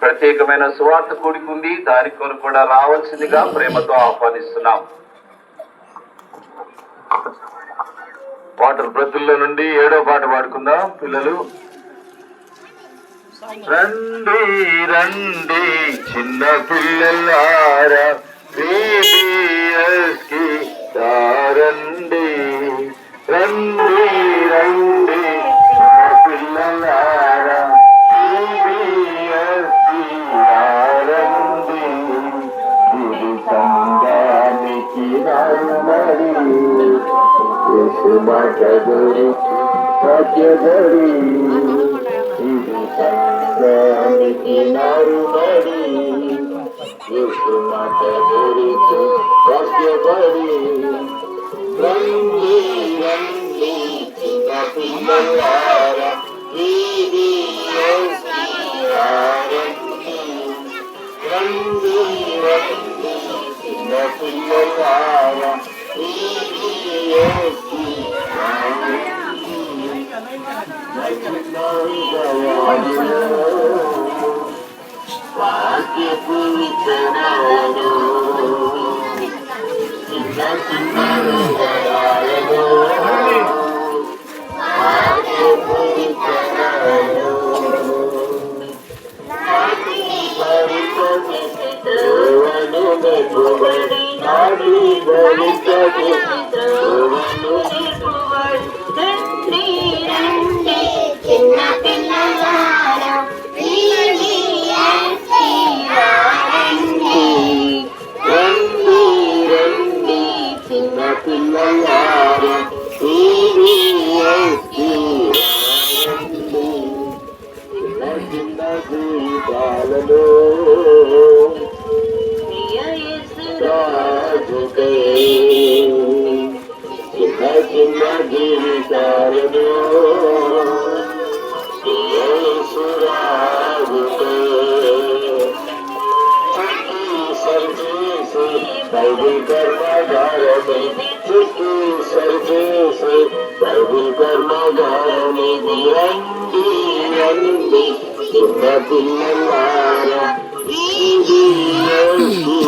ప్రత్యేకమైన సువార్త కూడికి ఉంది. దాని కొరకు కూడా రావాల్సిందిగా ప్రేమతో ఆహ్వానిస్తున్నాం. వాటర్ బ్రతుల్లో నుండి 7వ పాట పాడుకుందాం పిల్లలు. రండి రండి చిన్న పిల్లలారా VBS కి రండి, రండి రండి చిన్న పిల్లలారా VBS కి రండి, ఇది సంఘానికి నరుమడి యేసు మాట దొరికి సత్యబడి, ఇది సంఘానికి నరుమడి యేసు మాట దొరికి సత్యబడి. రండి రండి చిన్న పిల్లలారా VBS కి రండి, రండి రండి చిన్న పిల్లలారా VBS కి రండి. వాక్యపు విత్తనాలను చిన్న చిన్న హృదయాలను, వాక్యపు విత్తనాలను త్రోవను నెట్టుబడి నాటి భవిష్యత్తు త్రోవను నెట్టుబడి. రండి రండి చిన్న పిల్లలారా VBS కి రండి, రండి రండి చిన్న పిల్లలారా VBS కి రండి. చిన్న చిన్న జీవితాలలో రాజుకై, చిన్న చిన్న జీవితాలను బైబిల్ కర్మగారమే, చుట్టూ సర్వేసి బైబిల్ కర్మగారమిది. రండి రండి చిన్న పిల్లలారా VBS కి